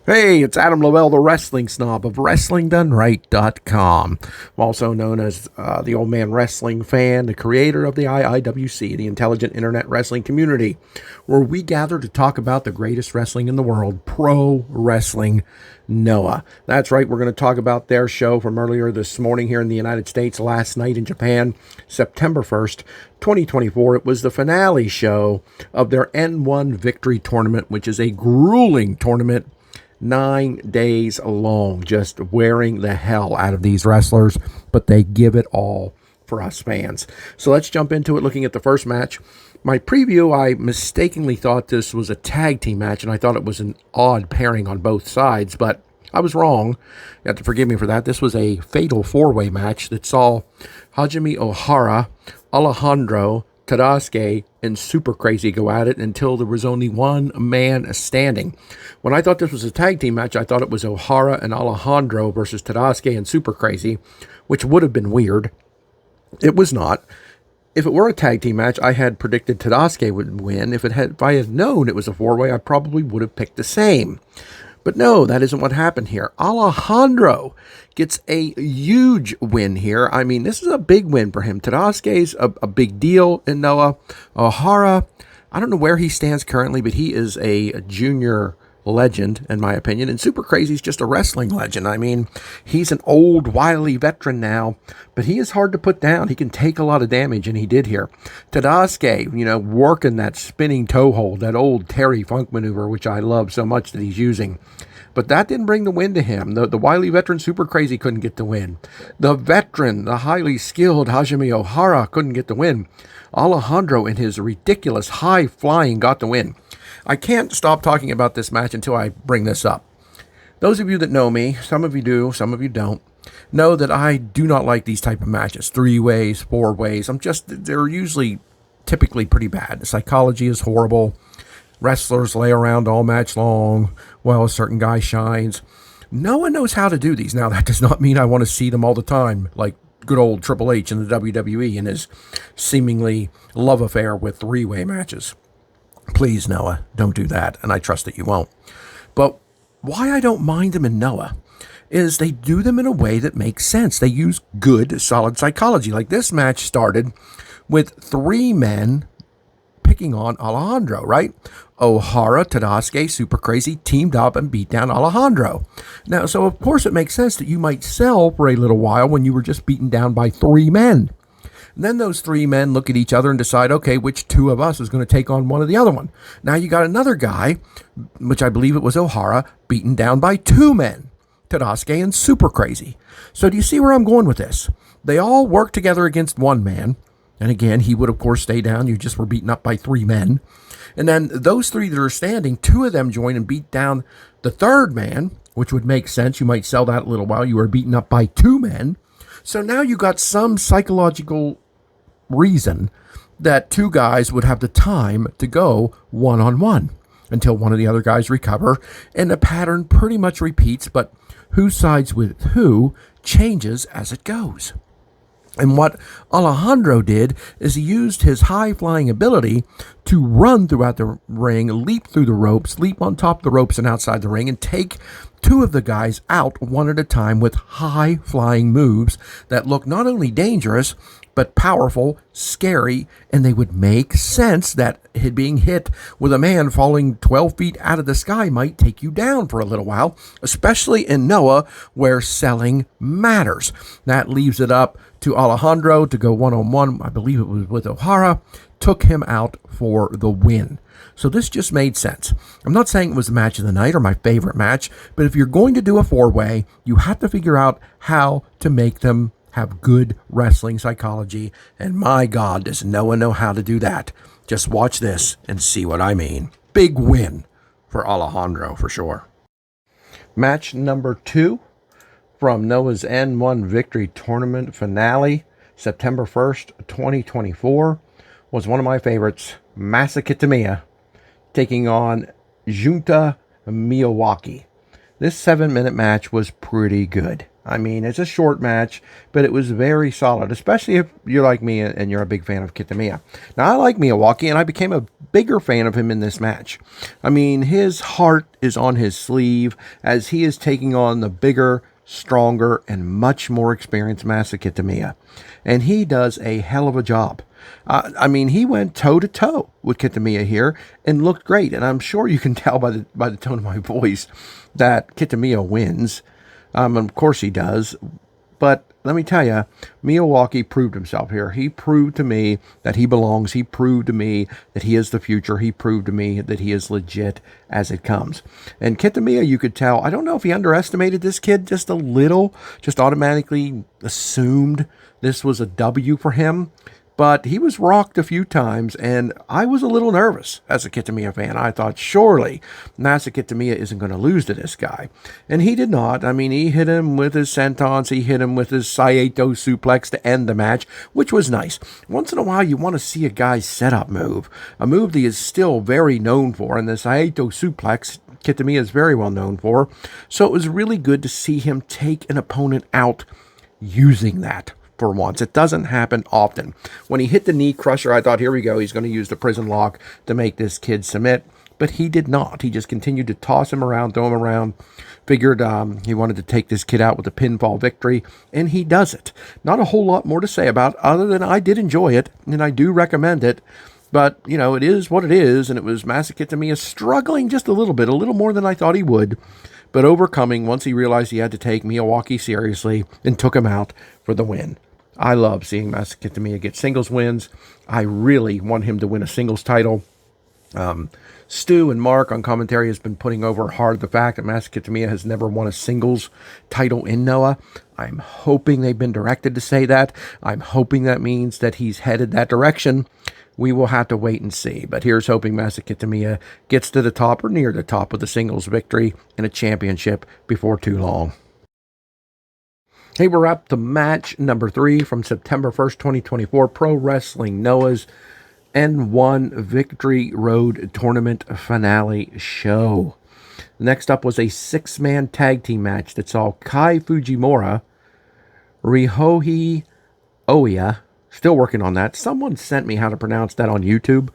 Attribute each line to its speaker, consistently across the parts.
Speaker 1: Hey, it's Adam Lowell, the wrestling snob of WrestlingDoneRight.com. I'm also known as the Old Man Wrestling Fan, the creator of the IIWC, the Intelligent Internet Wrestling Community, where we gather to talk about the greatest wrestling in the world, Pro Wrestling Noah. That's right, we're going to talk about their show from earlier this morning here in the United States, last night in Japan, September 1st, 2024. It was the finale show of their N1 Victory Tournament, which is a grueling tournament, 9 days long, just wearing the hell out of these wrestlers, but they give it all for us fans. So let's jump into it, looking at the first match. My preview, I mistakenly thought this was a tag team match, and I thought it was an odd pairing on both sides, but I was wrong. You have to forgive me for that. This was a fatal four-way match that saw Hajime Ohara, Alejandro, Tadasuke, and Super Crazy go at it until there was only one man standing. When I thought this was a tag team match, I thought it was Ohara and Alejandro versus Tadasuke and Super Crazy, which would have been weird. It was not. If it were a tag team match, I had predicted Tadasuke would win. If I had known it was a four-way, I probably would have picked the same. But no, that isn't what happened here. Alejandro gets a huge win here. I mean, this is a big win for him. Tadasuke's a big deal in Noah. Ohara, I don't know where he stands currently, but he is a junior legend, in my opinion. And Super Crazy's just a wrestling legend. I mean, he's an old, wily veteran now, but he is hard to put down. He can take a lot of damage, and he did here. Tadasuke, working that spinning toe hold, that old Terry Funk maneuver, which I love so much that he's using. But that didn't bring the win to him. The wily veteran Super Crazy couldn't get the win. The veteran, the highly skilled Hajime Ohara couldn't get the win. Alejandro, in his ridiculous high flying, got the win. I can't stop talking about this match until I bring this up. Those of you that know me, some of you do, some of you don't, know that I do not like these type of matches. 3 ways, 4 ways. They're usually typically pretty bad. The psychology is horrible. Wrestlers lay around all match long while a certain guy shines. No one knows how to do these. Now, that does not mean I want to see them all the time, like good old Triple H in the WWE and his seemingly love affair with 3-way matches. Please, Noah, don't do that, and I trust that you won't. But why I don't mind them in Noah is they do them in a way that makes sense. They use good, solid psychology. Like this match started with 3 men picking on Alejandro, right? Ohara, Tadasuke, Super Crazy teamed up and beat down Alejandro. Now, so of course it makes sense that you might sell for a little while when you were just beaten down by 3 men. And then those 3 men look at each other and decide, okay, which 2 of us is going to take on one of the other one. Now you got another guy, which I believe it was Ohara, beaten down by 2 men, Tadasuke and Super Crazy. So do you see where I'm going with this? They all work together against 1 man. And again, he would, of course, stay down. You just were beaten up by 3 men. And then those 3 that are standing, 2 of them join and beat down the 3rd man, which would make sense. You might sell that a little while. You were beaten up by 2 men. So now you got some psychological reason that 2 guys would have the time to go one-on-one until one of the other guys recover. And the pattern pretty much repeats, but who sides with who changes as it goes. And what Alejandro did is he used his high-flying ability to run throughout the ring, leap through the ropes, leap on top of the ropes and outside the ring, and take 2 of the guys out one at a time with high-flying moves that look not only dangerous, but powerful, scary, and they would make sense that being hit with a man falling 12 feet out of the sky might take you down for a little while, especially in Noah, where selling matters. That leaves it up to Alejandro to go one-on-one. I believe it was with Ohara, took him out for the win. So this just made sense. I'm not saying it was the match of the night or my favorite match, but if you're going to do a 4-way, you have to figure out how to make them have good wrestling psychology, and my God, does no one know how to do that. Just watch this and see what I mean. Big win for Alejandro, for sure. Match number 2 from Noah's N1 Victory Tournament finale, September 1st, 2024, was one of my favorites, Masa Kitamiya, taking on Junta Miyawaki. This 7-minute match was pretty good. I mean, it's a short match, but it was very solid, especially if you're like me and you're a big fan of Kitamiya. Now, I like Miyawaki, and I became a bigger fan of him in this match. I mean, his heart is on his sleeve as he is taking on the bigger, stronger, and much more experienced Masa Kitamiya. And he does a hell of a job. I mean, he went toe-to-toe with Kitamiya here and looked great. And I'm sure you can tell by the tone of my voice that Kitamiya wins. Of course he does. But let me tell you, Miyawaki proved himself here. He proved to me that he belongs. He proved to me that he is the future. He proved to me that he is legit as it comes. And Kitamiya, you could tell, I don't know if he underestimated this kid just a little, just automatically assumed this was a W for him. But he was rocked a few times, and I was a little nervous as a Kitamiya fan. I thought, surely Masa Kitamiya isn't going to lose to this guy. And he did not. I mean, he hit him with his sentons. He hit him with his Saito suplex to end the match, which was nice. Once in a while, you want to see a guy's setup move, a move that he is still very known for, and the Saito suplex Kitamiya is very well known for. So it was really good to see him take an opponent out using that. For once. It doesn't happen often. When he hit the knee crusher, I thought, here we go. He's going to use the prison lock to make this kid submit. But he did not. He just continued to toss him around, throw him around. Figured he wanted to take this kid out with a pinfall victory. And he does it. Not a whole lot more to say about it, other than I did enjoy it. And I do recommend it. But, you know, it is what it is. And it was Masa Kitamiya struggling just a little bit. A little more than I thought he would. But overcoming once he realized he had to take Miyawaki seriously and took him out for the win. I love seeing Masa Kitamiya get singles wins. I really want him to win a singles title. Stu and Mark on commentary has been putting over hard the fact that Masa Kitamiya has never won a singles title in Noah. I'm hoping they've been directed to say that. I'm hoping that means that he's headed that direction. We will have to wait and see. But here's hoping Masa Kitamiya gets to the top or near the top with a singles victory and a championship before too long. Hey, we're up to match number 3 from September 1st, 2024, Pro Wrestling Noah's N1 Victory Road Tournament Finale Show. Next up was a 6-man tag team match that saw Kai Fujimura, Ryohei Oiya, still working on that. Someone sent me how to pronounce that on YouTube.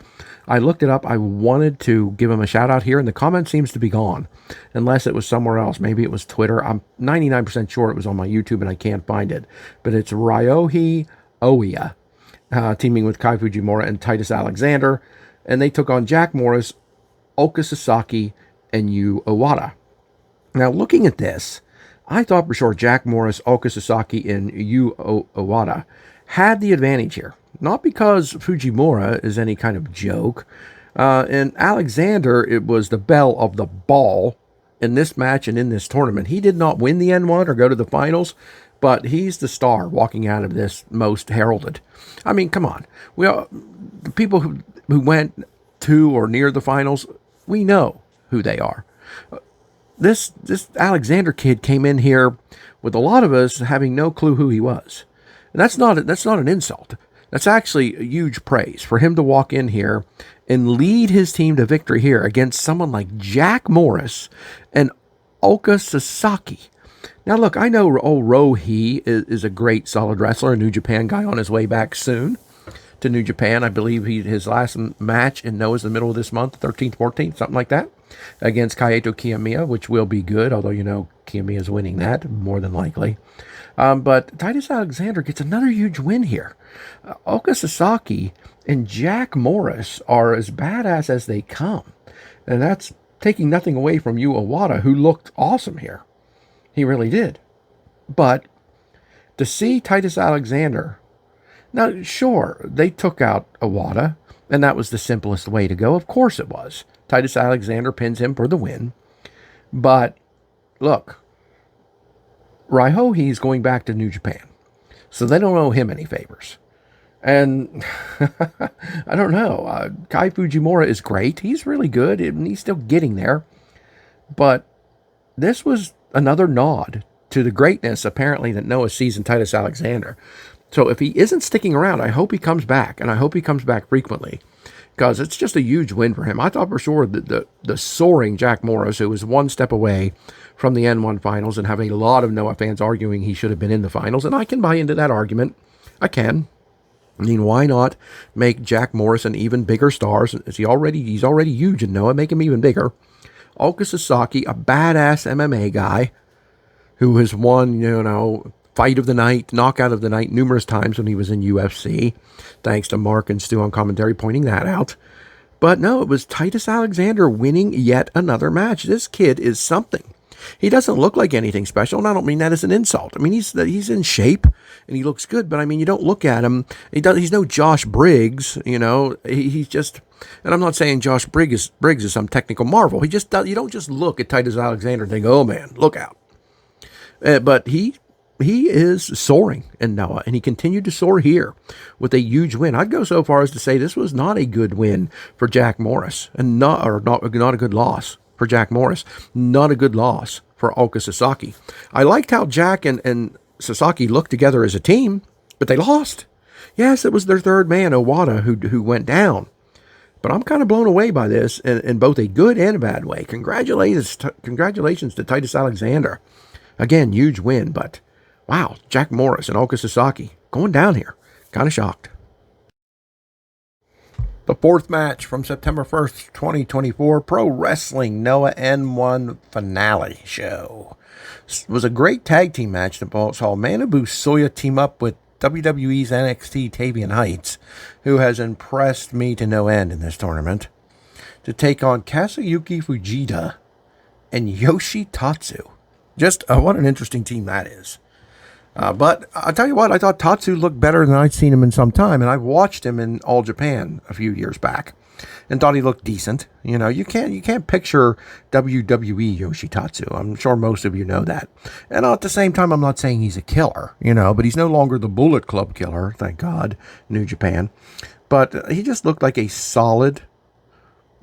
Speaker 1: I looked it up. I wanted to give him a shout out here, and the comment seems to be gone. Unless it was somewhere else. Maybe it was Twitter. I'm 99% sure it was on my YouTube, and I can't find it. But it's Ryohei Oiya, teaming with Kai Fujimura and Titus Alexander. And they took on Jack Morris, Oka Sasaki, and Yu Owada. Now, looking at this, I thought for sure Jack Morris, Oka Sasaki, and Yu Owada had the advantage here. Not because Fujimura is any kind of joke. And Alexander, it was the belle of the ball in this match and in this tournament. He did not win the N1 or go to the finals, but he's the star walking out of this most heralded. I mean, come on. The people who went to or near the finals, we know who they are. This Alexander kid came in here with a lot of us having no clue who he was. And that's not an insult. That's actually a huge praise for him to walk in here and lead his team to victory here against someone like Jack Morris and Oka Sasaki. Now, look, I know old Rohi is a great, solid wrestler, a New Japan guy on his way back soon to New Japan. I believe his last match in Noah's the middle of this month, 13th, 14th, something like that, against Kaito Kiyomiya, which will be good, although, you know, Kiyomiya's winning that, more than likely. But Titus Alexander gets another huge win here. Oka Sasaki and Jack Morris are as badass as they come. And that's taking nothing away from Yu Owada, who looked awesome here. He really did. But to see Titus Alexander, now, sure, they took out Owada, and that was the simplest way to go. Of course it was. Titus Alexander pins him for the win. But, look, Ryohei's going back to New Japan, so they don't owe him any favors. And I don't know. Kai Fujimura is great. He's really good, and he's still getting there. But this was another nod to the greatness, apparently, that Noah sees in Titus Alexander. So if he isn't sticking around, I hope he comes back, and I hope he comes back frequently. because it's just a huge win for him. I thought for sure that the soaring Jack Morris, who was one step away from the N1 finals and have a lot of Noah fans arguing he should have been in the finals, and I can buy into that argument. I can. I mean, why not make Jack Morris an even bigger star? He's already huge in Noah. Make him even bigger. Ulka Sasaki, a badass MMA guy who has won, fight of the night, knockout of the night numerous times when he was in UFC. Thanks to Mark and Stu on commentary pointing that out. But no, it was Titus Alexander winning yet another match. This kid is something. He doesn't look like anything special, and I don't mean that as an insult. I mean, he's in shape, and he looks good, but I mean, you don't look at him. He's no Josh Briggs, he's just, and I'm not saying Josh Briggs is some technical marvel. You don't just look at Titus Alexander and think, oh man, look out. But he is soaring in Noah, and he continued to soar here with a huge win. I'd go so far as to say this was not a good win for Jack Morris, and not a good loss for Jack Morris, not a good loss for Ulka Sasaki. I liked how Jack and Sasaki looked together as a team, but they lost. Yes, it was their third man, Owada, who went down. But I'm kind of blown away by this in both a good and a bad way. Congratulations to Titus Alexander. Again, huge win, but wow, Jack Morris and Ulka Sasaki going down here. Kind of shocked. The fourth match from September 1st, 2024, Pro Wrestling Noah N1 Finale Show. It was a great tag team match that saw Manabu Soya team up with WWE's NXT Tavian Heights, who has impressed me to no end in this tournament, to take on Kazuyuki Fujita and Yoshi Tatsu. Just what an interesting team that is. But I'll tell you what, I thought Tatsu looked better than I'd seen him in some time, and I've watched him in All Japan a few years back and thought he looked decent. You can't picture WWE Yoshitatsu. I'm sure most of you know that. And at the same time, I'm not saying he's a killer, but he's no longer the Bullet Club killer, thank God, New Japan. But he just looked like a solid,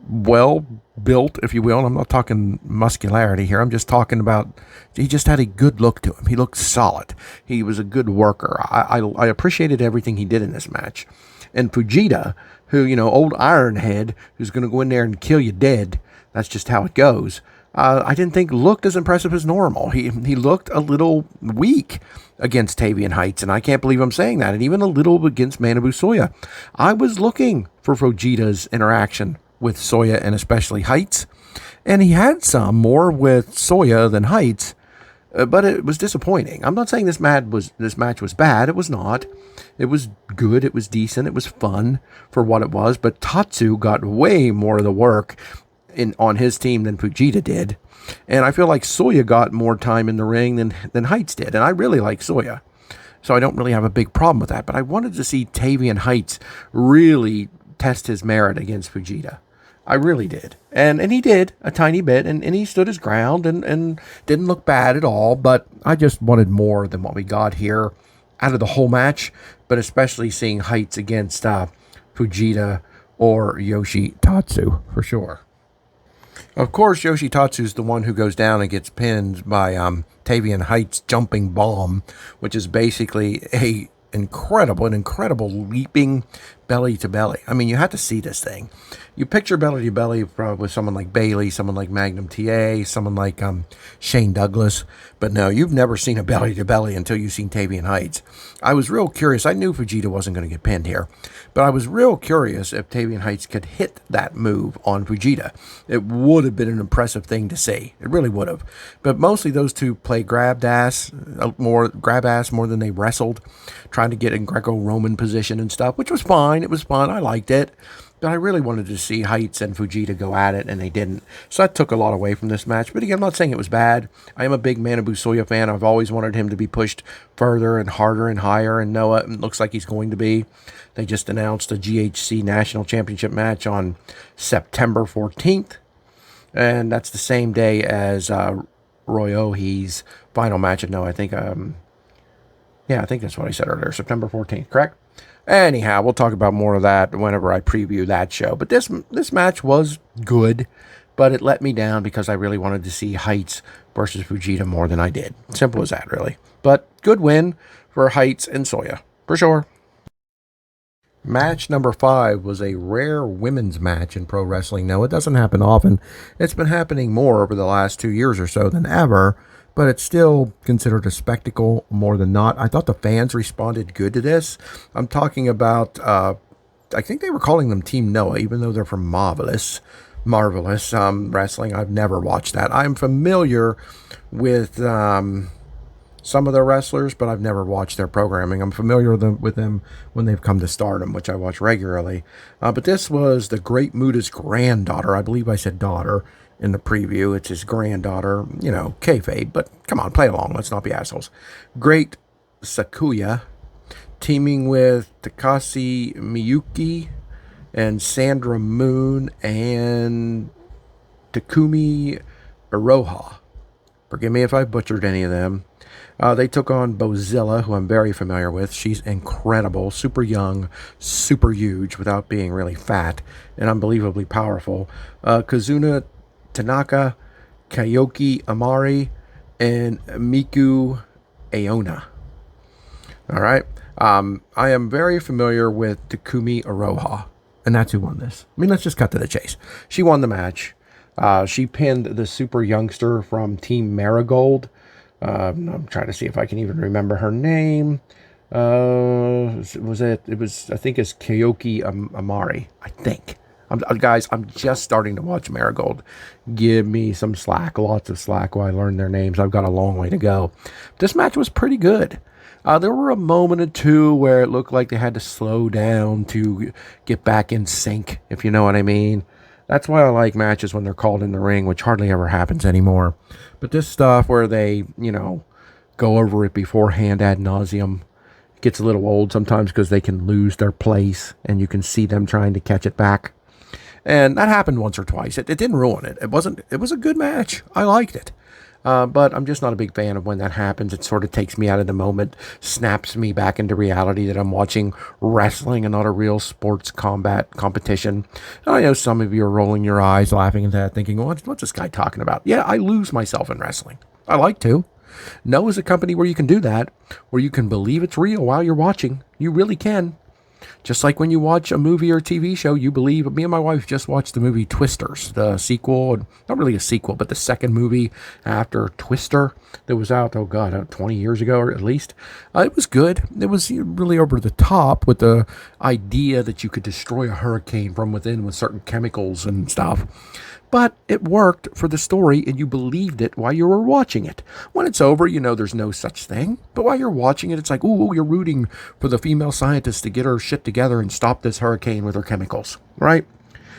Speaker 1: well-built, if you will. And I'm not talking muscularity here. I'm just talking about he just had a good look to him. He looked solid. He was a good worker. I appreciated everything he did in this match. And Fujita, who, old Ironhead, who's going to go in there and kill you dead. That's just how it goes. I didn't think looked as impressive as normal. He looked a little weak against Tavian Heights, and I can't believe I'm saying that. And even a little against Manabu Soya. I was looking for Fujita's interaction with Soya and especially Heights, and he had some more with Soya than Heights, but it was disappointing. I'm not saying this match was bad. It was not. It was good. It was decent. It was fun for what it was. But Tatsu got way more of the work on his team than Fujita did, and I feel like Soya got more time in the ring than Heights did. And I really like Soya, so I don't really have a big problem with that. But I wanted to see Tavian Heights really test his merit against Fujita. I really did. And he did a tiny bit, and he stood his ground and didn't look bad at all, but I just wanted more than what we got here out of the whole match, but especially seeing Heights against Fujita or Yoshi Tatsu, for sure. Of course, Yoshi Tatsu is the one who goes down and gets pinned by Tavian Heights' jumping bomb, which is basically an incredible leaping belly to belly. I mean, you have to see this thing. You picture belly to belly with someone like Bailey, someone like Magnum TA, someone like Shane Douglas, but no, you've never seen a belly to belly until you've seen Tavian Heights. I was real curious. I knew Fujita wasn't going to get pinned here, but I was real curious if Tavian Heights could hit that move on Fujita. It would have been an impressive thing to see. It really would have. But mostly those two play grab ass more than they wrestled, trying to get in Greco-Roman position and stuff, which was fine. It was fun. I liked it. But I really wanted to see Heights and Fujita go at it, and they didn't. So that took a lot away from this match. But again, I'm not saying it was bad. I am a big Manabu Soya fan. I've always wanted him to be pushed further and harder and higher, and Noah looks like he's going to be. They just announced a GHC National Championship match on September 14th, and that's the same day as Roy Ohi's final match at Noah. I think that's what I said earlier, September 14th, correct? Anyhow, we'll talk about more of that whenever I preview that show. But this match was good, but it let me down because I really wanted to see Heights versus Fujita more than I did. Simple as that, really. But good win for Heights and Soya, for sure. Match number 5 was a rare women's match in pro wrestling. Now, it doesn't happen often. It's been happening more over the last 2 years or so than ever, but it's still considered a spectacle more than not. I thought the fans responded good to this. I'm talking about, I think they were calling them Team Noah, even though they're from Marvelous Wrestling. I've never watched that. I'm familiar with some of their wrestlers, but I've never watched their programming. I'm familiar with them when they've come to Stardom, which I watch regularly. But this was the Great Muta's granddaughter. I believe I said daughter in the preview. It's his granddaughter, kayfabe, but come on, play along. Let's not be assholes. Great Sakuya teaming with Takashi Miyuki and Sandra Moon and Takumi Iroha. Forgive me if I butchered any of them. They took on Bozilla, who I'm very familiar with. She's incredible, super young, super huge, without being really fat, and unbelievably powerful. Kazuna Tanaka, Kayoki Amari, and Miku Aona. All right. I am very familiar with Takumi Iroha, and that's who won this. I mean, let's just cut to the chase. She won the match. She pinned the super youngster from Team Marigold. I'm trying to see if I can even remember her name. I think it's Kayoki Amari, I think. Guys, I'm just starting to watch Marigold. Give me some slack, lots of slack while I learn their names. I've got a long way to go. This match was pretty good. There were a moment or two where it looked like they had to slow down to get back in sync, if you know what I mean. That's why I like matches when they're called in the ring, which hardly ever happens anymore. But this stuff where they, go over it beforehand ad nauseum gets a little old sometimes because they can lose their place and you can see them trying to catch it back. And that happened once or twice. It didn't ruin it. It was a good match. I liked it. But I'm just not a big fan of when that happens. It sort of takes me out of the moment, snaps me back into reality that I'm watching wrestling and not a real sports combat competition. And I know some of you are rolling your eyes, laughing at that, thinking, what's this guy talking about? Yeah, I lose myself in wrestling. I like to. No is a company where you can do that, where you can believe it's real while you're watching. You really can. Just like when you watch a movie or TV show, you believe. Me and my wife just watched the movie Twisters, the sequel, not really a sequel, but the second movie after Twister that was out, 20 years ago or at least. It was good. It was really over the top with the idea that you could destroy a hurricane from within with certain chemicals and stuff. But it worked for the story, and you believed it while you were watching it. When it's over, there's no such thing. But while you're watching it, it's like, ooh, you're rooting for the female scientist to get her shit together and stop this hurricane with her chemicals, right?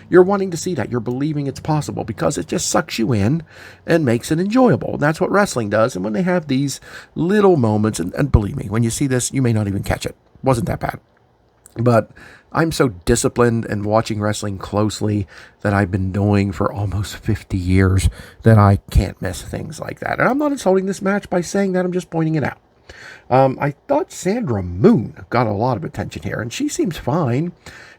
Speaker 1: You're wanting to see that. You're believing it's possible because it just sucks you in and makes it enjoyable. And that's what wrestling does. And when they have these little moments, and believe me, when you see this, you may not even catch it. Wasn't that bad. But I'm so disciplined and watching wrestling closely that I've been doing for almost 50 years that I can't miss things like that. And I'm not insulting this match by saying that. I'm just pointing it out. I thought Sandra Moon got a lot of attention here, and she seems fine.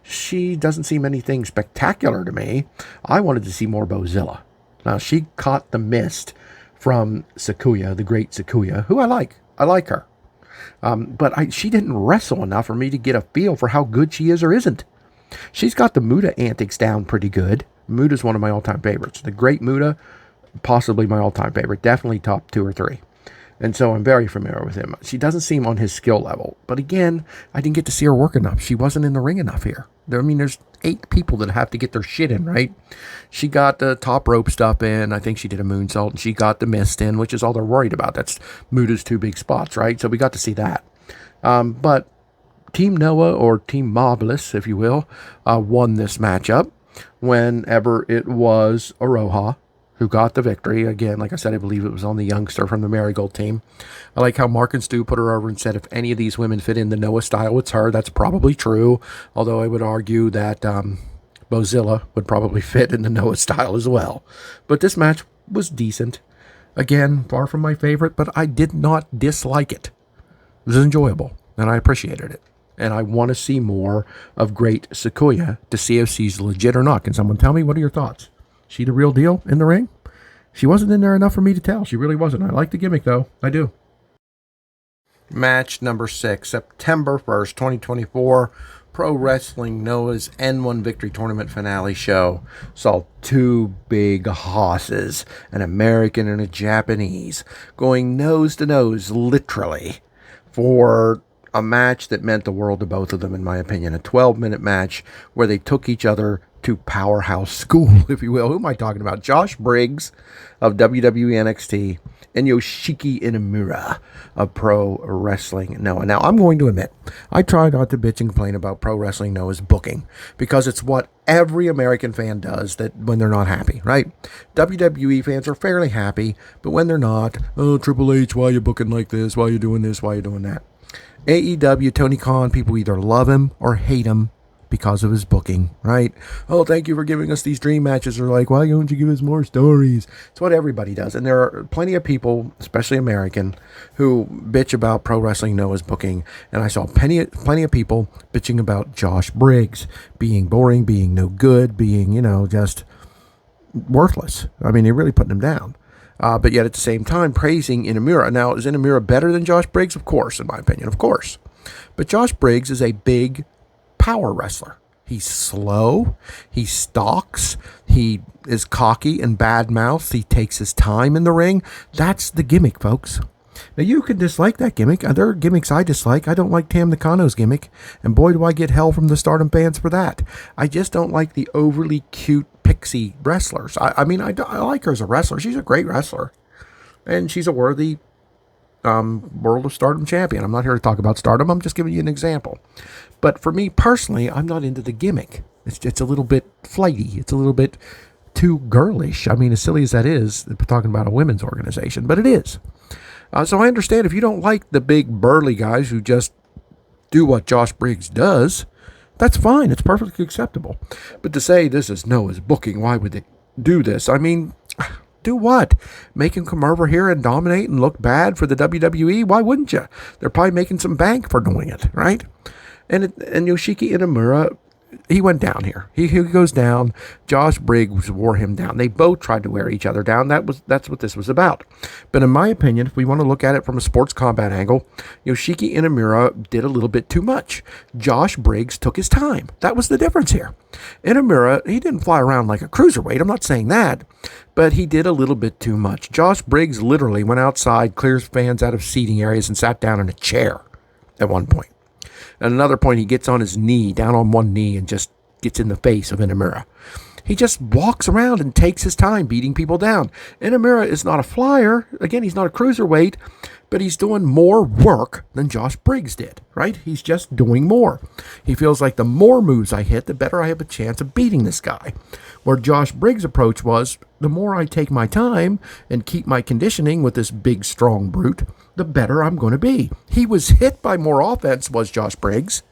Speaker 1: She doesn't seem anything spectacular to me. I wanted to see more Bozilla. Now, she caught the mist from Sakuya, the great Sakuya, who I like. I like her. But she didn't wrestle enough for me to get a feel for how good she is or isn't. She's got the Muta antics down pretty good. Muta's one of my all-time favorites. The Great Muta, possibly my all-time favorite. Definitely top 2 or 3. And so I'm very familiar with him. She doesn't seem on his skill level. But again, I didn't get to see her work enough. She wasn't in the ring enough here. There's 8 people that have to get their shit in, right? She got the top rope stuff in. I think she did a moonsault. And she got the mist in, which is all they're worried about. That's Muta's 2 big spots, right? So we got to see that. But Team Noah, or Team Marvelous, if you will, won this matchup whenever it was Iroha who got the victory. Again, like I said, I believe it was on the youngster from the Marigold team. I like how Mark and Stu put her over and said if any of these women fit in the Noah style, it's her. That's probably true, although I would argue that Bozilla would probably fit in the Noah style as well. But this match was decent. Again, far from my favorite, but I did not dislike it. It was enjoyable, and I appreciated it. And I want to see more of Great Sakuya to see if she's legit or not. Can someone tell me? What are your thoughts? She the real deal in the ring? She wasn't in there enough for me to tell. She really wasn't. I like the gimmick, though. I do. Match number 6, September 1st, 2024, Pro Wrestling Noah's N1 Victory Tournament finale show saw two big hosses, an American and a Japanese, going nose to nose, literally, for a match that meant the world to both of them, in my opinion. A 12-minute match where they took each other to powerhouse school, if you will. Who am I talking about? Josh Briggs of WWE NXT and Yoshiki Inamura of Pro Wrestling Noah. Now, I'm going to admit, I try not to bitch and complain about Pro Wrestling Noah's booking because it's what every American fan does that when they're not happy, right? WWE fans are fairly happy, but when they're not, oh, Triple H, why are you booking like this? Why are you doing this? Why are you doing that? AEW, Tony Khan, people either love him or hate him because of his booking, right? Oh, thank you for giving us these dream matches. Or like, why don't you give us more stories? It's what everybody does. And there are plenty of people, especially American, who bitch about Pro Wrestling Noah's booking. And I saw plenty of people bitching about Josh Briggs being boring, being no good, being, just worthless. I mean, they're really putting him down. But yet at the same time, praising Inamura. Now, is Inamura better than Josh Briggs? Of course, in my opinion, of course. But Josh Briggs is a big power wrestler. He's slow, he stalks, he is cocky and bad mouthed, he takes his time in the ring. That's the gimmick, folks. Now, you can dislike that gimmick. There are gimmicks I dislike. I don't like Tam Nakano's gimmick, and boy, do I get hell from the Stardom fans for that. I just don't like the overly cute pixie wrestlers. I like her as a wrestler. She's a great wrestler, and she's a worthy World of Stardom champion. I'm not here to talk about Stardom. I'm just giving you an example. But for me personally, I'm not into the gimmick. It's a little bit flighty. It's a little bit too girlish. I mean, as silly as that is, we're talking about a women's organization, but it is. So I understand if you don't like the big burly guys who just do what Josh Briggs does, that's fine. It's perfectly acceptable. But to say this is Noah's booking, why would they do this? I mean, do what? Make him come over here and dominate and look bad for the WWE? Why wouldn't you? They're probably making some bank for doing it, right? And Yoshiki Inamura, he went down here. He goes down. Josh Briggs wore him down. They both tried to wear each other down. That's what this was about. But in my opinion, if we want to look at it from a sports combat angle, Yoshiki Inamura did a little bit too much. Josh Briggs took his time. That was the difference here. Inamura, he didn't fly around like a cruiserweight. I'm not saying that. But he did a little bit too much. Josh Briggs literally went outside, clears fans out of seating areas, and sat down in a chair at one point. At another point, he gets on his knee, down on one knee, and just gets in the face of Inamura. He just walks around and takes his time beating people down. Inamura is not a flyer. Again, he's not a cruiserweight, but he's doing more work than Josh Briggs did, right? He's just doing more. He feels like the more moves I hit, the better I have a chance of beating this guy. Where Josh Briggs' approach was, the more I take my time and keep my conditioning with this big, strong brute, the better I'm going to be. He was hit by more offense, was Josh Briggs.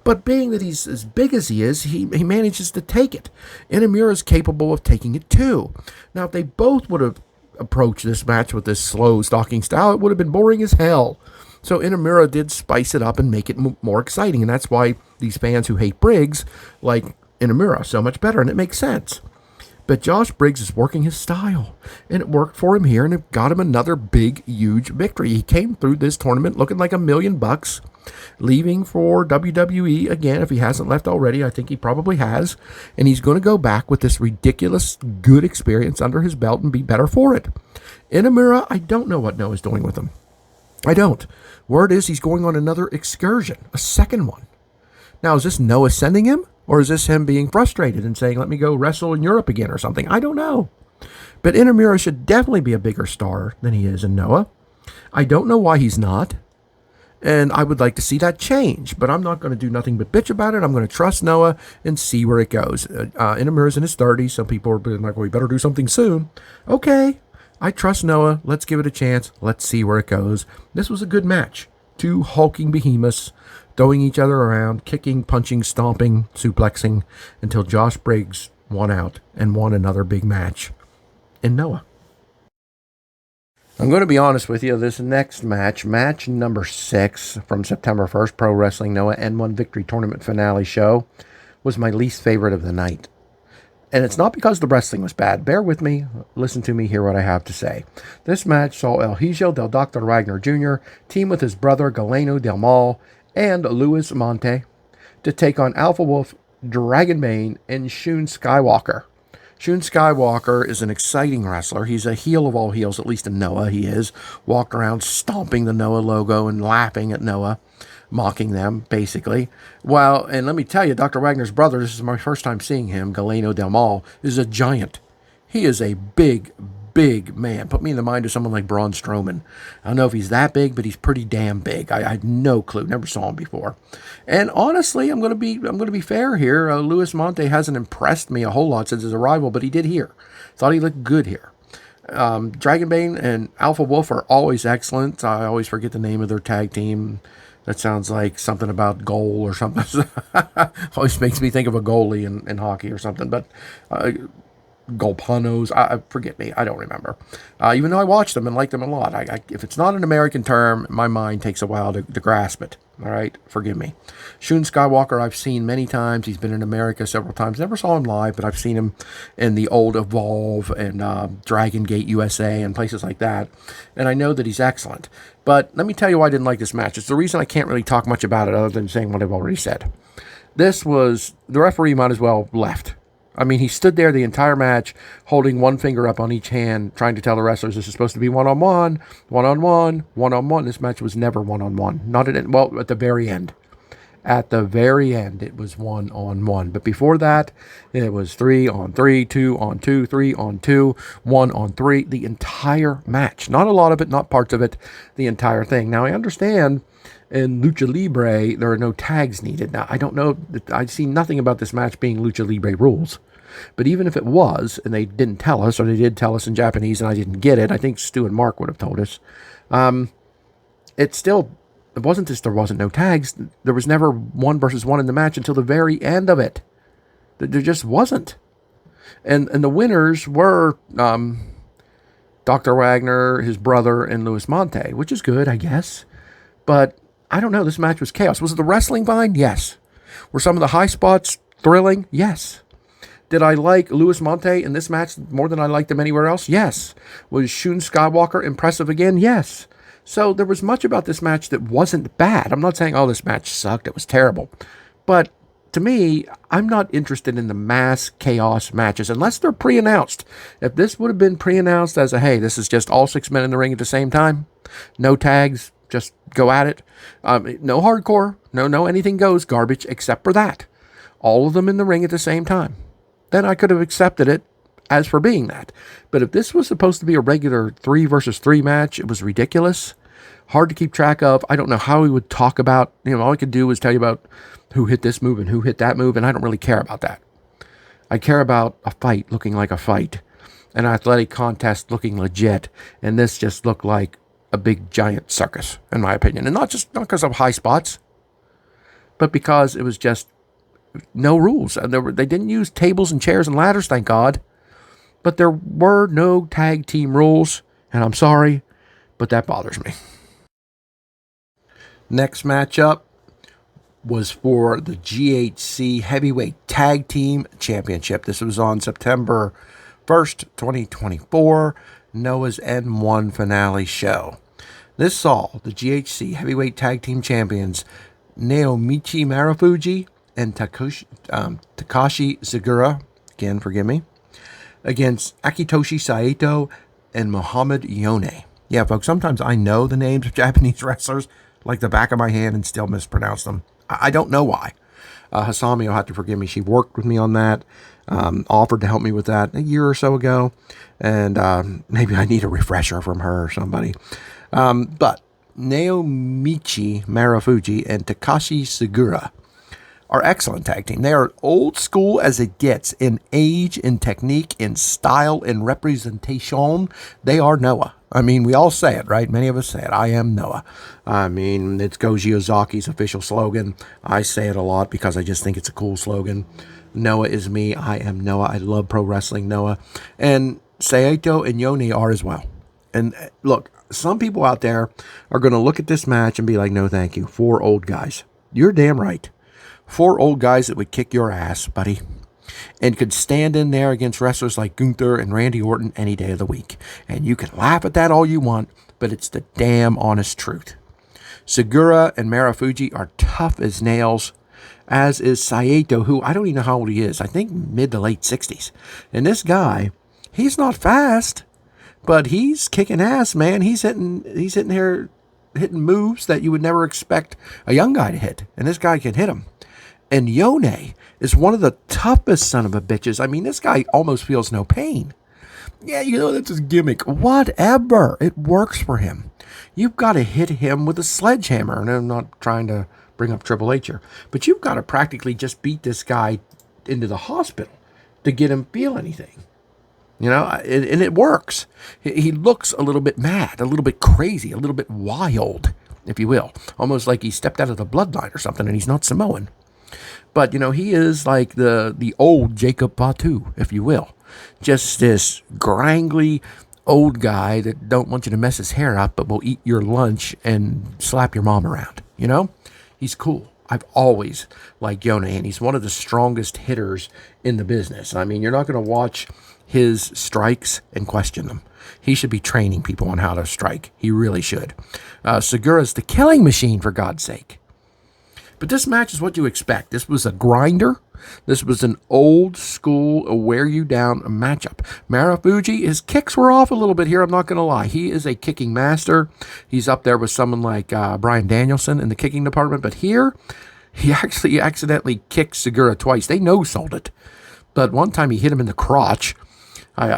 Speaker 1: But being that he's as big as he is, he manages to take it. Inamura is capable of taking it too. Now, if they both would have approached this match with this slow stalking style, it would have been boring as hell. So Inamura did spice it up and make it more exciting. And that's why these fans who hate Briggs like Inamura so much better. And it makes sense. But Josh Briggs is working his style, and it worked for him here, and it got him another big, huge victory. He came through this tournament looking like $1 million, leaving for WWE again. If he hasn't left already, I think he probably has, and he's going to go back with this ridiculous good experience under his belt and be better for it. Inamura, I don't know what Noah's doing with him. I don't. Word is he's going on another excursion, a second one. Now, is this Noah sending him? Or is this him being frustrated and saying, let me go wrestle in Europe again or something? I don't know. But Inamura should definitely be a bigger star than he is in Noah. I don't know why he's not. And I would like to see that change. But I'm not going to do nothing but bitch about it. I'm going to trust Noah and see where it goes. Inamura's in his 30s. Some people are like, well, we better do something soon. Okay. I trust Noah. Let's give it a chance. Let's see where it goes. This was a good match. Two hulking behemoths throwing each other around, kicking, punching, stomping, suplexing, until Josh Briggs won out and won another big match in Noah. I'm going to be honest with you. This next match number 6 from September 1st, Pro Wrestling Noah N1 Victory Tournament Finale show, was my least favorite of the night. And it's not because the wrestling was bad. Bear with me. Listen to me, hear what I have to say. This match saw El Hijo del Dr. Wagner Jr. team with his brother Galeno Del Mal and Luis Monte to take on Alpha Wolf, Dragonbane, and Shun Skywalker. Shun Skywalker is an exciting wrestler. He's a heel of all heels, at least in Noah he is. Walked around stomping the Noah logo and laughing at Noah, mocking them, basically. Well, and let me tell you, Dr. Wagner's brother, this is my first time seeing him, Galeno Del Mal, is a giant. He is a big man. Put me in the mind of someone like Braun Strowman. I don't know if he's that big, but he's pretty damn big. I had no clue. Never saw him before. And honestly, I'm gonna be fair here. Luis Monte hasn't impressed me a whole lot since his arrival, but he did here. Thought he looked good here. Dragonbane and Alpha Wolf are always excellent. I always forget the name of their tag team. That sounds like something about goal or something. Always makes me think of a goalie in hockey or something. But Golpanos, forget me, I don't remember. Even though I watched them and liked them a lot. If it's not an American term, my mind takes a while to grasp it. All right, forgive me. Shun Skywalker, I've seen many times. He's been in America several times. Never saw him live, but I've seen him in the old Evolve and Dragon Gate USA and places like that. And I know that he's excellent. But let me tell you why I didn't like this match. It's the reason I can't really talk much about it other than saying what I've already said. The referee might as well left. I mean, he stood there the entire match, holding one finger up on each hand, trying to tell the wrestlers this is supposed to be one-on-one, one-on-one, one-on-one. This match was never one-on-one. Not at the very end. At the very end, it was one-on-one. But before that, it was 3-on-3, 2-on-2, 3-on-2, 1-on-3. The entire match. Not a lot of it, not parts of it. The entire thing. Now, I understand in Lucha Libre, there are no tags needed. Now, I don't know. I've seen nothing about this match being Lucha Libre rules. But even if it was, and they didn't tell us, or they did tell us in Japanese and I didn't get it, I think Stu and Mark would have told us, it wasn't just there wasn't no tags. There was never 1-versus-1 in the match until the very end of it. There just wasn't. And the winners were Dr. Wagner, his brother, and Luis Monte, which is good, I guess. But I don't know. This match was chaos. Was it the wrestling fine? Yes. Were some of the high spots thrilling? Yes. Did I like Luis Monte in this match more than I liked him anywhere else? Yes. Was Shun Skywalker impressive again? Yes. So there was much about this match that wasn't bad. I'm not saying, oh, this match sucked. It was terrible. But to me, I'm not interested in the mass chaos matches unless they're pre-announced. If this would have been pre-announced as hey, this is just all 6 men in the ring at the same time, no tags, just go at it. No hardcore, no anything goes garbage except for that. All of them in the ring at the same time. Then I could have accepted it as for being that. But if this was supposed to be a regular 3-versus-3 match, it was ridiculous. Hard to keep track of. I don't know how he would talk about, all I could do was tell you about who hit this move and who hit that move, and I don't really care about that. I care about a fight looking like a fight, an athletic contest looking legit, and this just looked like a big giant circus, in my opinion. And not because of high spots, but because it was just no rules. And they didn't use tables and chairs and ladders, thank God. But there were no tag team rules, and I'm sorry, but that bothers me. Next matchup was for the GHC Heavyweight Tag Team Championship. This was on September 1st, 2024, Noah's N1 finale show. This saw the GHC Heavyweight Tag Team Champions Naomichi Marufuji and Takashi Segura, again, forgive me, against Akitoshi Saito and Mohamed Yone. Yeah, folks, sometimes I know the names of Japanese wrestlers like the back of my hand and still mispronounce them. I don't know why. Hasami will have to forgive me. She worked with me on that, offered to help me with that a year or so ago, and maybe I need a refresher from her or somebody. But Naomichi Marufuji and Takashi Segura are excellent tag team. They are old school as it gets in age, in technique, in style, in representation. They are Noah. I mean, we all say it, right? Many of us say it. I am Noah. I mean, it's Goji Ozaki's official slogan. I say it a lot because I just think it's a cool slogan. Noah is me. I am Noah. I love pro wrestling, Noah. And Saito and Yone are as well. And look, some people out there are going to look at this match and be like, no, thank you. 4 old guys. You're damn right. 4 old guys that would kick your ass, buddy, and could stand in there against wrestlers like Gunther and Randy Orton any day of the week. And you can laugh at that all you want, but it's the damn honest truth. Segura and Marufuji are tough as nails. as is Saito, who I don't even know how old he is. I think mid to late 60s. And this guy, he's not fast, but he's kicking ass, man. He's hitting here, hitting moves that you would never expect a young guy to hit. And this guy can hit them. And Yone is one of the toughest son of a bitches. I mean, this guy almost feels no pain. Yeah, that's his gimmick. Whatever. It works for him. You've got to hit him with a sledgehammer. And I'm not trying to bring up Triple H here. But you've got to practically just beat this guy into the hospital to get him feel anything. And it works. He looks a little bit mad, a little bit crazy, a little bit wild, if you will. Almost like he stepped out of the bloodline or something, and he's not Samoan. But, he is like the old Jacob Fatu, if you will. Just this grangly old guy that don't want you to mess his hair up, but will eat your lunch and slap your mom around. He's cool. I've always liked Yone, and he's one of the strongest hitters in the business. I mean, you're not going to watch his strikes and question them. He should be training people on how to strike. He really should. Segura's the killing machine, for God's sake. But this match is what you expect. This was a grinder. This was an old school wear you down matchup. Marufuji, his kicks were off a little bit here, I'm not going to lie. He is a kicking master. He's up there with someone like Bryan Danielson in the kicking department. But here, he actually accidentally kicked Segura twice. They no-sold it. But one time he hit him in the crotch.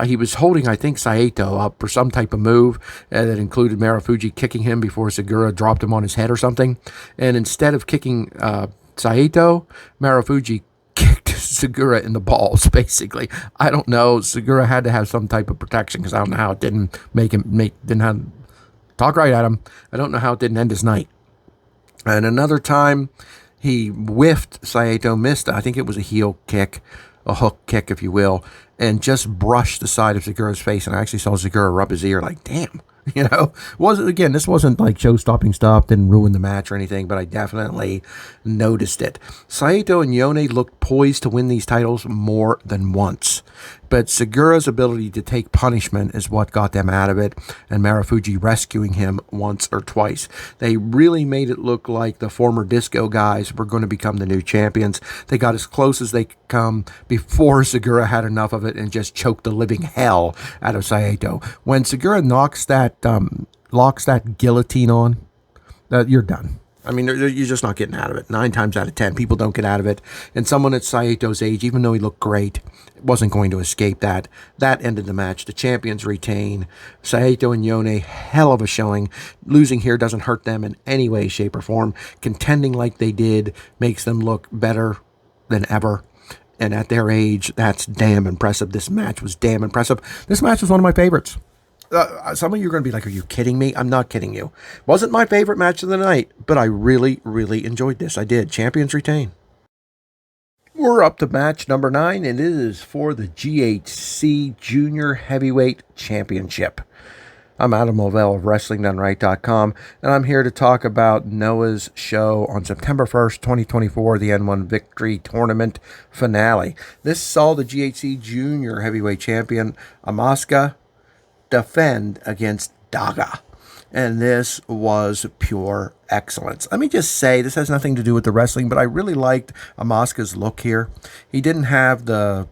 Speaker 1: He was holding, I think, Saito up for some type of move that included Marufuji kicking him before Segura dropped him on his head or something. And instead of kicking Saito, Marufuji kicked Segura in the balls, basically. I don't know. Segura had to have some type of protection because I don't know how it didn't talk right at him. I don't know how it didn't end his night. And another time, he whiffed Saito, missed, I think it was a heel kick, a hook kick, if you will, and just brushed the side of Segura's face. And I actually saw Segura rub his ear like, damn. This wasn't like show-stopping stuff, didn't ruin the match or anything, but I definitely noticed it. Saito and Yone looked poised to win these titles more than once. But Segura's ability to take punishment is what got them out of it, and Marufuji rescuing him once or twice. They really made it look like the former Disco guys were going to become the new champions. They got as close as they could come before Segura had enough of it and just choked the living hell out of Saito. When Segura locks that guillotine on, you're done. I mean, you're just not getting out of it. 9 times out of 10, people don't get out of it. And someone at Saito's age, even though he looked great, wasn't going to escape that. That ended the match. The champions retain. Saito and Yone, hell of a showing. Losing here doesn't hurt them in any way, shape, or form. Contending like they did makes them look better than ever. And at their age, that's damn impressive. This match was damn impressive. This match was one of my favorites. Some of you are going to be like, are you kidding me? I'm not kidding you. Wasn't my favorite match of the night, but I really, really enjoyed this. I did. Champions retain. We're up to match number 9, and it is for the GHC Junior Heavyweight Championship. I'm Adam Lavelle of WrestlingDoneRight.com, and I'm here to talk about Noah's show on September 1st, 2024, the N1 Victory Tournament finale. This saw the GHC Junior Heavyweight Champion, Asuka, defend against Daga. And this was pure excellence. Let me just say, this has nothing to do with the wrestling, but I really liked Asuka's look here. He didn't have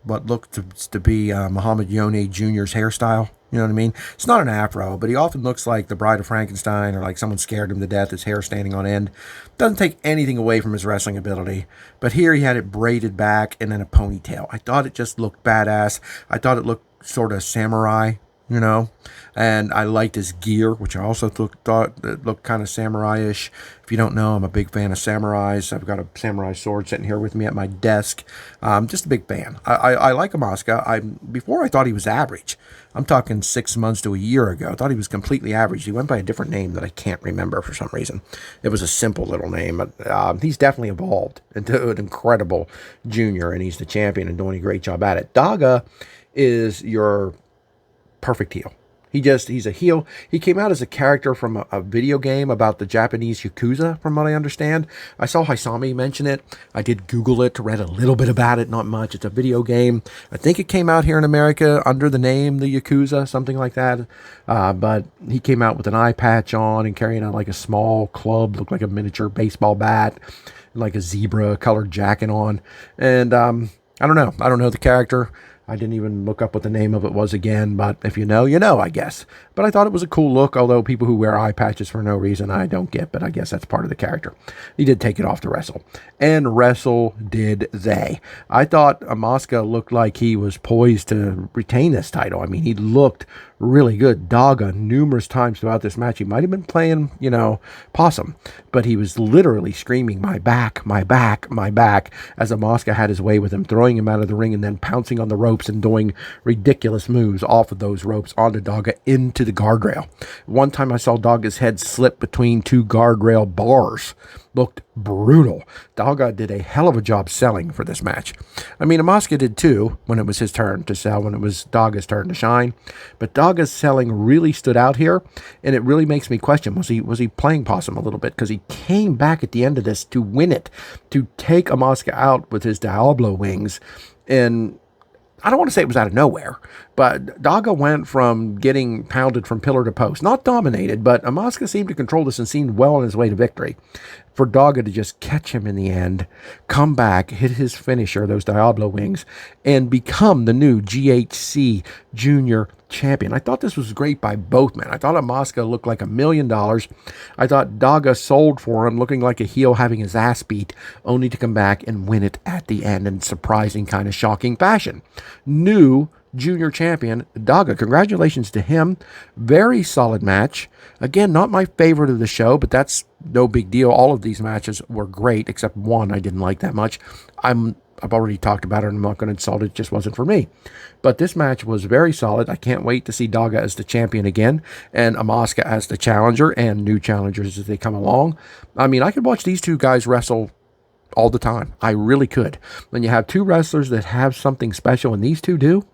Speaker 1: what looked to be Muhammad Yone Jr.'s hairstyle. You know what I mean? It's not an afro, but he often looks like the Bride of Frankenstein or like someone scared him to death, his hair standing on end. Doesn't take anything away from his wrestling ability. But here he had it braided back and then a ponytail. I thought it just looked badass. I thought it looked sort of samurai. And I liked his gear, which I also thought looked kind of samurai-ish. If you don't know, I'm a big fan of samurais. I've got a samurai sword sitting here with me at my desk. Just a big fan. I like Asuka. Before I thought he was average. I'm talking 6 months to a year ago. I thought he was completely average. He went by a different name that I can't remember for some reason. It was a simple little name. But, he's definitely evolved into an incredible junior, and he's the champion and doing a great job at it. Daga is your perfect heel. He's a heel. He came out as a character from a video game about the Japanese Yakuza, from what I understand. I saw Hisami mention it. I did Google it, read a little bit about it, not much. It's a video game. I think it came out here in America under the name the Yakuza, something like that. But he came out with an eye patch on and carrying out like a small club, looked like a miniature baseball bat. like a zebra colored jacket on. And I don't know. I don't know the character. I didn't even look up what the name of it was again, but if you know, you know, I guess. But I thought it was a cool look, although people who wear eye patches for no reason I don't get, but I guess that's part of the character. He did take it off to wrestle. And wrestle did they. I thought Asuka looked like he was poised to retain this title. I mean, he looked really good. Daga, numerous times throughout this match, he might have been playing, you know, possum, but he was literally screaming, my back, my back, my back, as Asuka had his way with him, throwing him out of the ring and then pouncing on the ropes and doing ridiculous moves off of those ropes onto Daga into the guardrail. One time I saw Daga's head slip between two guardrail bars. Looked brutal. Daga did a hell of a job selling for this match. I mean, Asuka did too when it was his turn to sell, when it was Daga's turn to shine. But Daga's selling really stood out here, and it really makes me question, was he playing possum a little bit? Because he came back at the end of this to win it, to take Asuka out with his Diablo wings, and I don't want to say it was out of nowhere, but Daga went from getting pounded from pillar to post. Not dominated, but Asuka seemed to control this and seemed well on his way to victory. For Daga to just catch him in the end, come back, hit his finisher, those Diablo wings, and become the new GHC Junior Champion. I thought this was great by both men. I thought Asuka looked like $1 million. I thought Daga sold for him, looking like a heel having his ass beat, only to come back and win it at the end in surprising, kind of shocking fashion. New Junior Champion Daga. Congratulations to him. Very solid match. Again, not my favorite of the show, but that's no big deal. All of these matches were great, except one I didn't like that much. I've already talked about it, and I'm not going to insult it. It just wasn't for me. But this match was very solid. I can't wait to see Daga as the champion again, and Asuka as the challenger, and new challengers as they come along. I mean, I could watch these two guys wrestle all the time. I really could. When you have two wrestlers that have something special, and these two do,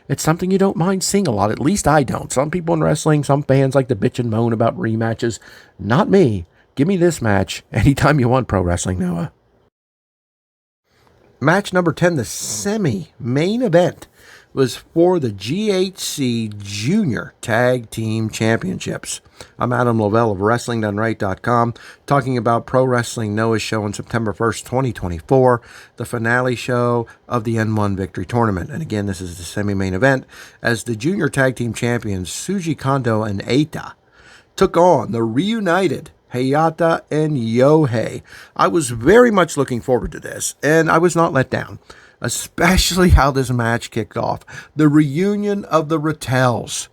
Speaker 1: it's something you don't mind seeing a lot. At least I don't. Some people in wrestling, some fans like to bitch and moan about rematches. Not me. Give me this match anytime you want, pro wrestling, Noah. Match number 10, the semi-main event, was for the GHC Junior Tag Team Championships. I'm Adam Lavelle of WrestlingDoneRight.com, talking about Pro Wrestling Noah's show on September 1st, 2024, the finale show of the N1 Victory Tournament. And again, this is the semi-main event, as the Junior Tag Team Champions Shuji Kondo and Eita took on the reunited Hayata and Yohei. I was very much looking forward to this, and I was not let down. Especially how this match kicked off. The reunion of the Rattels.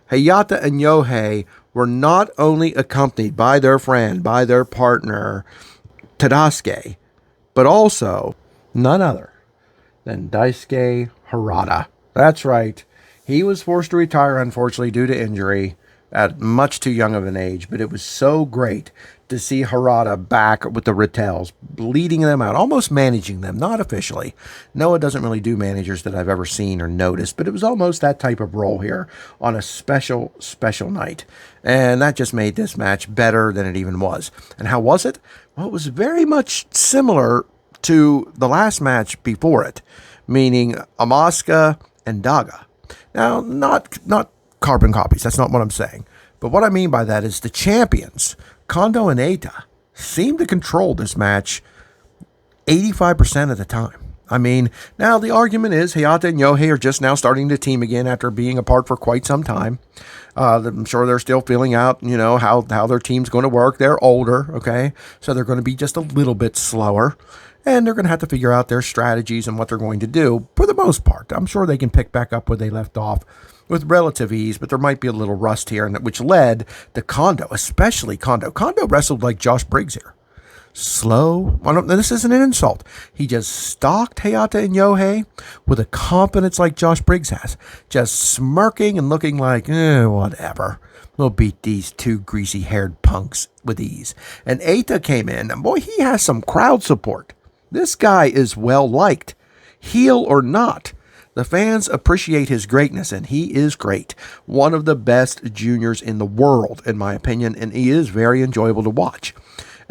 Speaker 1: Hayata and Yohei were not only accompanied by their friend, by their partner, Tadasuke, but also none other than Daisuke Harada. That's right. He was forced to retire, unfortunately, due to injury at much too young of an age, but it was so great to see Harada back with the Rattels, leading them out, almost managing them, not officially. Noah doesn't really do managers that I've ever seen or noticed, but it was almost that type of role here on a special, special night. And that just made this match better than it even was. And how was it? Well, it was very much similar to the last match before it, meaning Asuka and Daga. Now, not carbon copies, that's not what I'm saying. But what I mean by that is the champions, Kondo and Eita, seem to control this match 85% of the time. I mean, now the argument is Hayata and Yohei are just now starting to team again after being apart for quite some time. I'm sure they're still feeling out, you know, how their team's going to work. They're older, okay? So they're going to be just a little bit slower. And they're going to have to figure out their strategies and what they're going to do for the most part. I'm sure they can pick back up where they left off with relative ease, but there might be a little rust here, and which led to Kondo, especially Kondo. Kondo wrestled like Josh Briggs here. Slow. This isn't an insult. He just stalked Hayata and Yohei with a confidence like Josh Briggs has. Just smirking and looking like, whatever. We'll beat these two greasy-haired punks with ease. And Eita came in, and boy, he has some crowd support. This guy is well-liked. Heel or not, the fans appreciate his greatness, and he is great. One of the best juniors in the world, in my opinion, and he is very enjoyable to watch.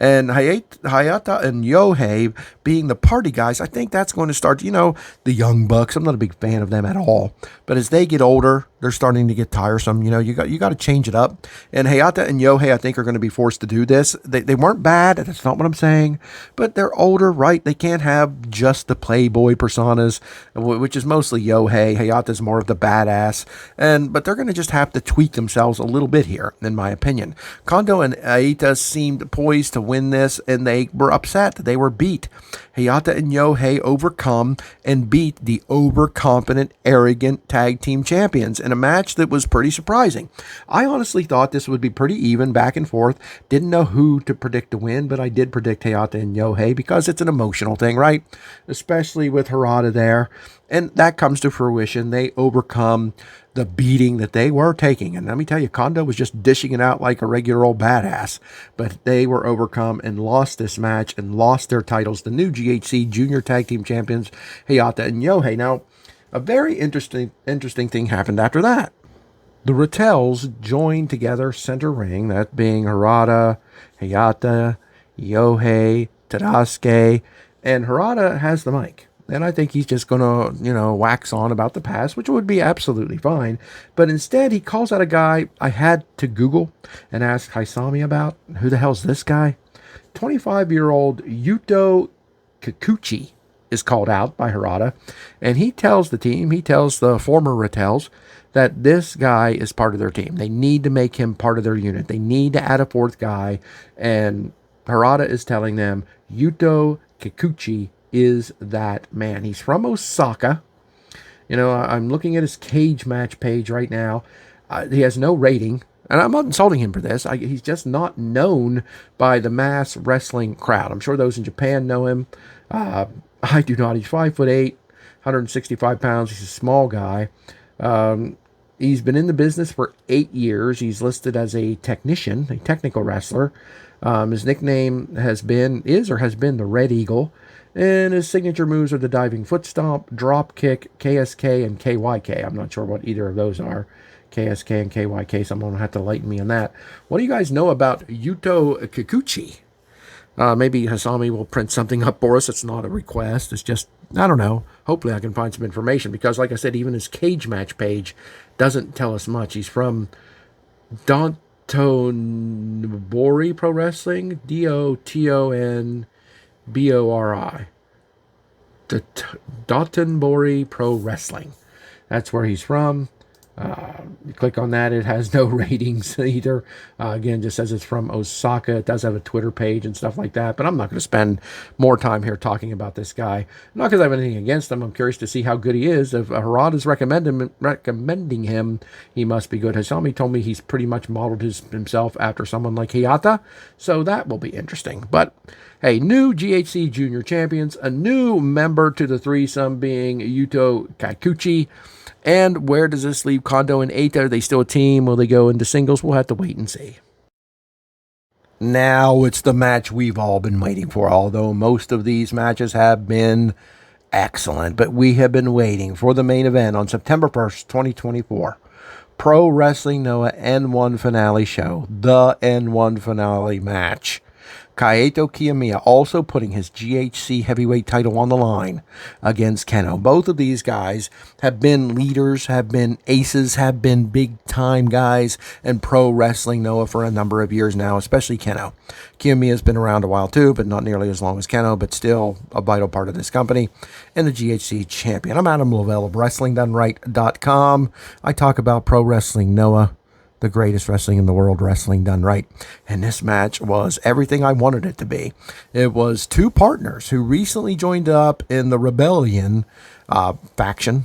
Speaker 1: And Hayata and Yohei being the party guys, I think that's going to start, the Young Bucks. I'm not a big fan of them at all. But as they get older, they're starting to get tiresome. You got to change it up. And Hayata and Yohei, I think, are going to be forced to do this. They weren't bad. That's not what I'm saying. But they're older, right? They can't have just the playboy personas, which is mostly Yohei. Hayata's more of the badass. But they're going to just have to tweak themselves a little bit here, in my opinion. Kondo and Aita seemed poised to win this, and they were upset. They were beat. Hayata and Yohei overcome and beat the overconfident, arrogant tag team champions in a match that was pretty surprising. I honestly thought this would be pretty even, back and forth. Didn't know who to predict to win, but I did predict Hayata and Yohei because it's an emotional thing, right? Especially with Harada there. And that comes to fruition. They overcome the beating that they were taking. And let me tell you, Kondo was just dishing it out like a regular old badass. But they were overcome and lost this match and lost their titles. The new GHC Junior Tag Team Champions, Hayata and Yohei. Now, a very interesting thing happened after that. The Rattels joined together center ring, that being Harada, Hayata, Yohei, Tadasuke, and Harada has the mic. And I think he's just going to, wax on about the past, which would be absolutely fine. But instead, he calls out a guy I had to Google and ask Hisami about. Who the hell's this guy? 25-year-old Yuto Kikuchi is called out by Harada. And he tells the team, he tells the former Rattels, that this guy is part of their team. They need to make him part of their unit. They need to add a fourth guy. And Harada is telling them, Yuto Kikuchi is that man. He's from Osaka. I'm looking at his cage match page right now. He has no rating, and I'm not insulting him for this. He's just not known by the mass wrestling crowd. I'm sure those in Japan know him. I do not. He's 5'8", 165 pounds. He's a small guy. He's been in the business for 8 years. He's listed as a technician, a technical wrestler. His nickname has been the Red Eagle. And his signature moves are the diving foot stomp, drop kick, KSK, and KYK. I'm not sure what either of those are. KSK and KYK. Someone will have to lighten me on that. What do you guys know about Yuto Kikuchi? Maybe Hisami will print something up for us. It's not a request. It's just, I don't know. Hopefully I can find some information. Because like I said, even his cage match page doesn't tell us much. He's from Dotonbori Pro Wrestling. Dotonbori. The Dotonbori Pro Wrestling. That's where he's from. You click on that. It has no ratings either. Again, just says it's from Osaka. It does have a Twitter page and stuff like that. But I'm not going to spend more time here talking about this guy. Not because I have anything against him. I'm curious to see how good he is. If Harad is recommending him, he must be good. Hisami told me he's pretty much modeled himself after someone like Hayata. So that will be interesting. But hey, new GHC Junior Champions. A new member to the threesome being Yuto Kikuchi. And where does this leave Kondo and Eita? Are they still a team? Will they go into singles? We'll have to wait and see. Now it's the match we've all been waiting for, although most of these matches have been excellent. But we have been waiting for the main event on September 1st, 2024. Pro Wrestling Noah N1 Finale Show. The N1 Finale match. Kaito Kiyomiya also putting his GHC heavyweight title on the line against Keno. Both of these guys have been leaders, have been aces, have been big-time guys in pro wrestling Noah for a number of years now, especially Keno. Kiyomiya's been around a while too, but not nearly as long as Keno, but still a vital part of this company, and the GHC champion. I'm Adam Lavelle of WrestlingDoneRight.com. I talk about pro wrestling Noah, the greatest wrestling in the world, wrestling done right. And this match was everything I wanted it to be. It was two partners who recently joined up in the Rebellion faction.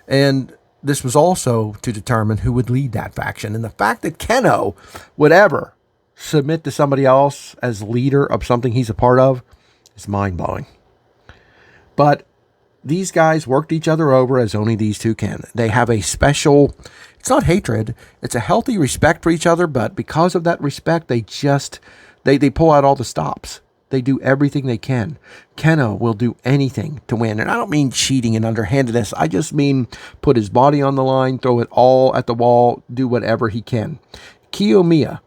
Speaker 1: And this was also to determine who would lead that faction. And the fact that Keno would ever submit to somebody else as leader of something he's a part of is mind-blowing. But these guys worked each other over as only these two can. They have a special, it's not hatred, it's a healthy respect for each other, but because of that respect, they pull out all the stops. They do everything they can. Keno will do anything to win. And I don't mean cheating and underhandedness. I just mean put his body on the line, throw it all at the wall, do whatever he can. Kiyomiya,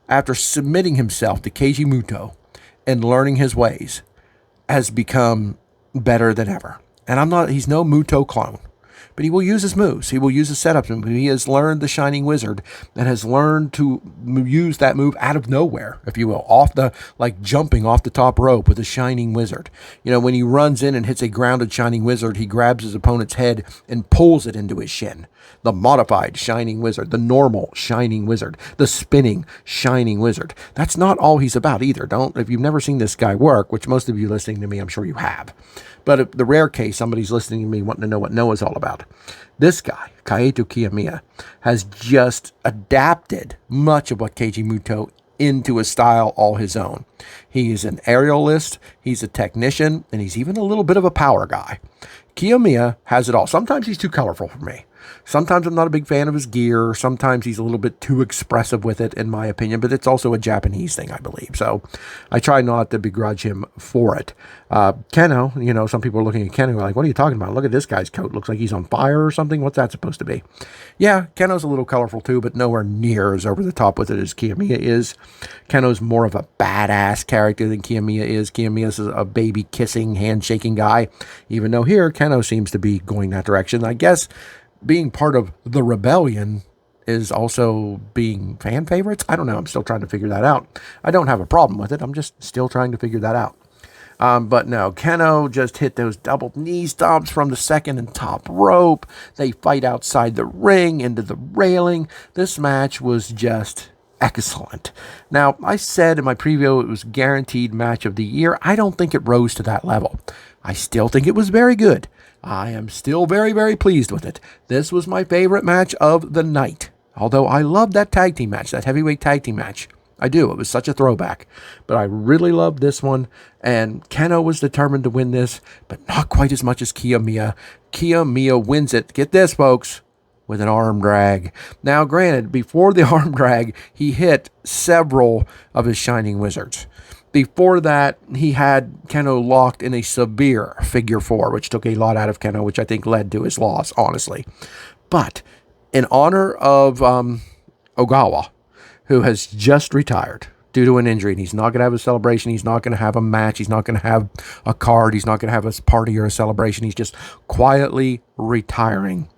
Speaker 1: after submitting himself to Keiji Muto, and learning his ways has become better than ever. And he's no Muto clone, but he will use his moves. He will use his setups. He has learned the Shining Wizard and has learned to use that move out of nowhere, if you will, like jumping off the top rope with a Shining Wizard. When he runs in and hits a grounded Shining Wizard, he grabs his opponent's head and pulls it into his shin. The modified Shining Wizard, the normal Shining Wizard, the spinning Shining Wizard. That's not all he's about either. If you've never seen this guy work, which most of you listening to me, I'm sure you have. But the rare case somebody's listening to me wanting to know what Noah's all about. This guy, Kaito Kiyomiya, has just adapted much of what Keiji Muto into a style all his own. He is an aerialist, he's a technician, and he's even a little bit of a power guy. Kiyomiya has it all. Sometimes he's too colorful for me. Sometimes I'm not a big fan of his gear. Sometimes he's a little bit too expressive with it, in my opinion, but it's also a Japanese thing, I believe. So I try not to begrudge him for it. Keno, some people are looking at Keno like, what are you talking about? Look at this guy's coat. Looks like he's on fire or something. What's that supposed to be? Yeah, Keno's a little colorful too, but nowhere near as over the top with it as Kiyomiya is. Keno's more of a badass character than Kiyomiya is. Kiyomiya is a baby-kissing, handshaking guy, even though here Keno seems to be going that direction. I guess being part of the rebellion is also being fan favorites. I don't know. I'm still trying to figure that out. I don't have a problem with it. I'm just still trying to figure that out. But no, Keno just hit those double knee stomps from the second and top rope. They fight outside the ring into the railing. This match was just excellent. Now, I said in my preview it was guaranteed match of the year. I don't think it rose to that level. I still think it was very good. I am still very, very pleased with it. This was my favorite match of the night. Although I loved that tag team match, that heavyweight tag team match. I do. It was such a throwback. But I really loved this one. And Keno was determined to win this, but not quite as much as Kiyomiya. Kiyomiya wins it. Get this, folks. With an arm drag. Now, granted, before the arm drag, he hit several of his Shining Wizards. Before that, he had Keno locked in a severe figure four, which took a lot out of Keno, which I think led to his loss, honestly. But in honor of Ogawa, who has just retired due to an injury, and he's not going to have a celebration, he's not going to have a match, he's not going to have a card, he's not going to have a party or a celebration, he's just quietly retiring.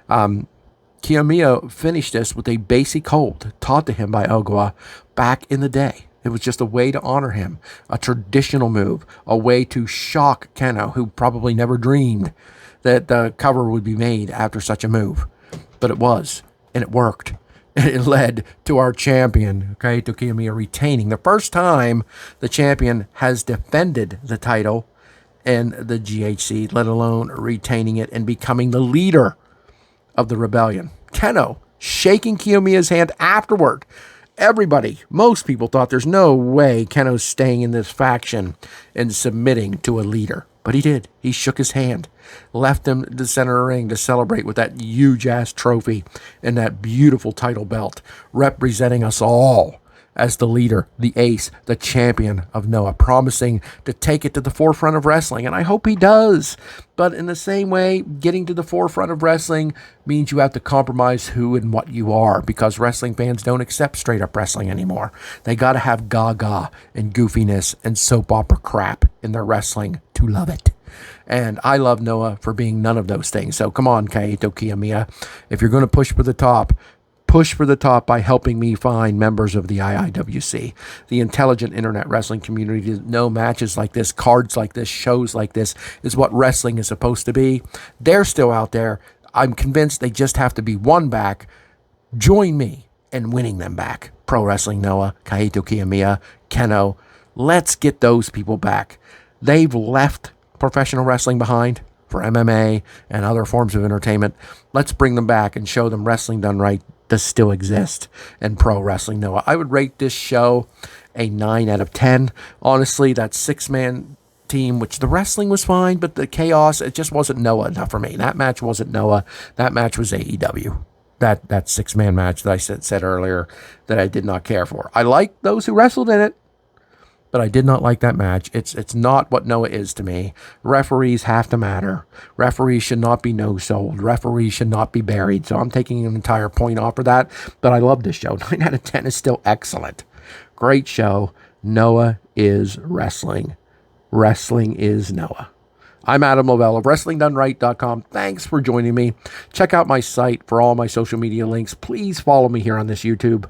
Speaker 1: Kiyomiya finished this with a basic hold taught to him by Ogawa back in the day. It was just a way to honor him, a traditional move, a way to shock Keno, who probably never dreamed that the cover would be made after such a move. But it was, and it worked. And it led to our champion, Kaito Kiyomiya, retaining the first time the champion has defended the title in the GHC, let alone retaining it and becoming the leader of the rebellion. Keno shaking Kiyomiya's hand afterward. Most people thought there's no way Keno's staying in this faction and submitting to a leader. But he did. He shook his hand, left him to the center of the ring to celebrate with that huge-ass trophy and that beautiful title belt, representing us all as the leader, the ace, the champion of Noah, promising to take it to the forefront of wrestling. And I hope he does. But in the same way, getting to the forefront of wrestling means you have to compromise who and what you are, because wrestling fans don't accept straight-up wrestling anymore. They got to have gaga and goofiness and soap opera crap in their wrestling to love it. And I love Noah for being none of those things. So come on, Kaito Kiyomiya. If you're going to push for the top by helping me find members of the IIWC, the intelligent internet wrestling community to know matches like this, cards like this, shows like this is what wrestling is supposed to be. They're still out there. I'm convinced they just have to be won back. Join me in winning them back. Pro Wrestling Noah, Kaito Kiyomiya, Keno. Let's get those people back. They've left professional wrestling behind for MMA and other forms of entertainment. Let's bring them back and show them wrestling done right does still exist in Pro Wrestling Noah. I would rate this show a 9 out of 10. Honestly, that six-man team, which the wrestling was fine, but the chaos, it just wasn't Noah enough for me. That match wasn't Noah. That match was AEW. That six-man match that I said earlier that I did not care for. I liked those who wrestled in it, but I did not like that match. It's not what Noah is to me. Referees have to matter. Referees should not be no-sold. Referees should not be buried. So I'm taking an entire point off for that. But I love this show. 9 out of 10 is still excellent. Great show. Noah is wrestling. Wrestling is Noah. I'm Adam Lavelle of WrestlingDoneRight.com. Thanks for joining me. Check out my site for all my social media links. Please follow me here on this YouTube.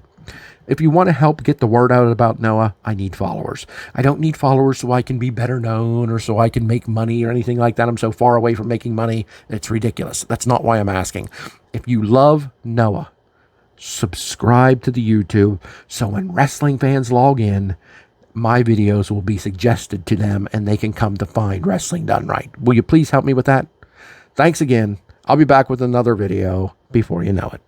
Speaker 1: If you want to help get the word out about Noah, I need followers. I don't need followers so I can be better known or so I can make money or anything like that. I'm so far away from making money, it's ridiculous. That's not why I'm asking. If you love Noah, subscribe to the YouTube so when wrestling fans log in, my videos will be suggested to them and they can come to find Wrestling Done Right. Will you please help me with that? Thanks again. I'll be back with another video before you know it.